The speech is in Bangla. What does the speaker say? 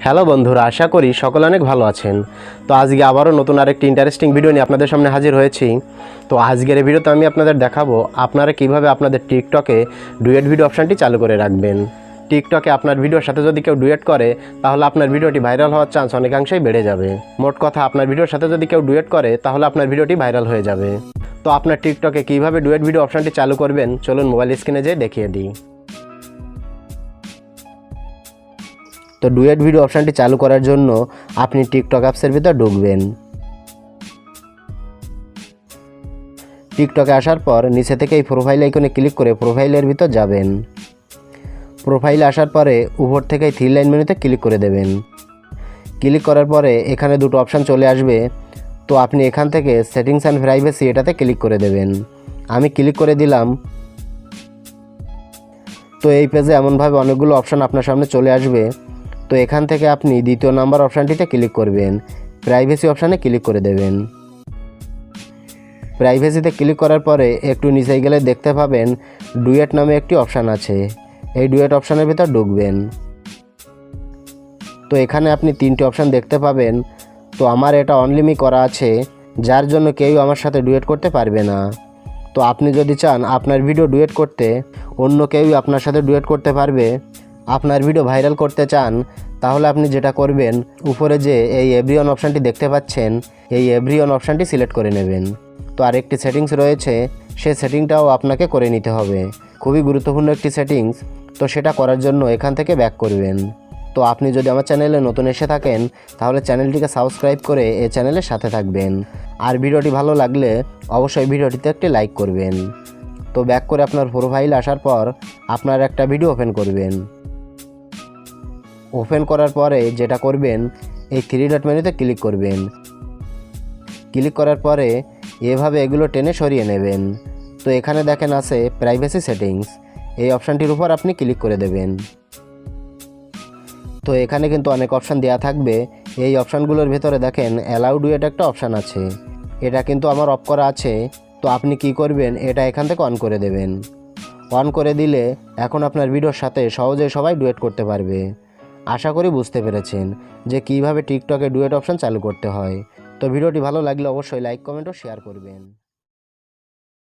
হ্যালো বন্ধুরা, আশা করি সকলে অনেক ভালো আছেন। তো আজকে আবারও নতুন আরেকটি ইন্টারেস্টিং ভিডিও নিয়ে আপনাদের সামনে হাজির হয়েছি। তো আজকের এই ভিডিওতে আমি আপনাদের দেখাবো আপনারা কিভাবে আপনাদের টিকটকে ডুয়েট ভিডিও অপশানটি চালু করে রাখবেন। টিকটকে আপনার ভিডিওর সাথে যদি কেউ ডুয়েট করে তাহলে আপনার ভিডিওটি ভাইরাল হওয়ার চান্স অনেকাংশেই বেড়ে যাবে। মোট কথা, আপনার ভিডিওর সাথে যদি কেউ ডুয়েট করে তাহলে আপনার ভিডিওটি ভাইরাল হয়ে যাবে। তো আপনার টিকটকে কীভাবে ডুয়েট ভিডিও অপশানটি চালু করবেন চলুন মোবাইল স্ক্রিনে যেয়ে দেখিয়ে দিই। তো ডুয়েট ভিডিও অপশানটি চালু করার জন্য আপনি টিকটক অ্যাপসের ভিতর ঢুকবেন। টিকটকে আসার পর নিচে থেকে এই প্রোফাইল আইকনে ক্লিক করে প্রোফাইলের ভিতর যাবেন। প্রোফাইলে আসার পরে উপর থেকে এই 3 লাইন মেনুতে ক্লিক করে দেবেন। ক্লিক করার পরে এখানে দুটো অপশান চলে আসবে। তো আপনি এখান থেকে সেটিংস অ্যান্ড প্রাইভেসি এটাতে ক্লিক করে দেবেন। আমি ক্লিক করে দিলাম। তো এই পেজে এমনভাবে অনেকগুলো অপশান আপনার সামনে চলে আসবে। তো এখান থেকে আপনি দ্বিতীয় নাম্বার অপশানটিতে ক্লিক করবেন, প্রাইভেসি অপশানে ক্লিক করে দেবেন। প্রাইভেসিতে ক্লিক করার পরে একটু নিচে গেলে দেখতে পাবেন ডুয়েট নামে একটি অপশান আছে। এই ডুয়েট অপশানের ভিতর ঢুকবেন। তো এখানে আপনি 3টি অপশান দেখতে পাবেন। তো আমার এটা অনলিমি করা আছে, যার জন্য কেউ আমার সাথে ডুয়েট করতে পারবে না। তো আপনি যদি চান আপনার ভিডিও ডুয়েট করতে, অন্য কেউ আপনার সাথে ডুয়েট করতে পারবে, আপনার ভিডিও ভাইরাল করতে চান, তাহলে আপনি যেটা করবেন, উপরে যে এই এভরিওয়ান অপশানটি দেখতে পাচ্ছেন, এই এভরিওয়ান অপশানটি সিলেক্ট করে নেবেন। তো আরেকটি সেটিংস রয়েছে, সেই সেটিংটাও আপনাকে করে নিতে হবে, খুবই গুরুত্বপূর্ণ একটি সেটিংস। তো সেটা করার জন্য এখান থেকে ব্যাক করবেন। তো আপনি যদি আমার চ্যানেলে নতুন এসে থাকেন তাহলে চ্যানেলটিকে সাবস্ক্রাইব করে এই চ্যানেলের সাথে থাকবেন। আর ভিডিওটি ভালো লাগলে অবশ্যই ভিডিওটিতে একটি লাইক করবেন। তো ব্যাক করে আপনার প্রোফাইল আসার পর আপনার একটা ভিডিও ওপেন করবেন। ওপেন করার পরে যেটা করবেন, এই 3 ডট মেনুতে ক্লিক করবেন। ক্লিক করার পরে এভাবে এগুলো টেনে সরিয়ে নেবেন। তো এখানে দেখেন আছে প্রাইভেসি সেটিংস, এই অপশানটির উপর আপনি ক্লিক করে দেবেন। তো এখানে কিন্তু অনেক অপশান দেওয়া থাকবে। এই অপশানগুলোর ভিতরে দেখেন অ্যালাউ ডুয়েট একটা অপশান আছে, এটা কিন্তু আমার অফ করা আছে। তো আপনি কি করবেন, এটা এখান থেকে অন করে দেবেন। অন করে দিলে এখন আপনার ভিডিওর সাথে সহজেই সবাই ডুয়েট করতে পারবে। আশা করি বুঝতে পেরেছেন যে কিভাবে টিকটকে ডুয়েট অপশান চালু করতে হয়। তো ভিডিওটি ভালো লাগলে অবশ্যই লাইক, কমেন্ট ও শেয়ার করবেন।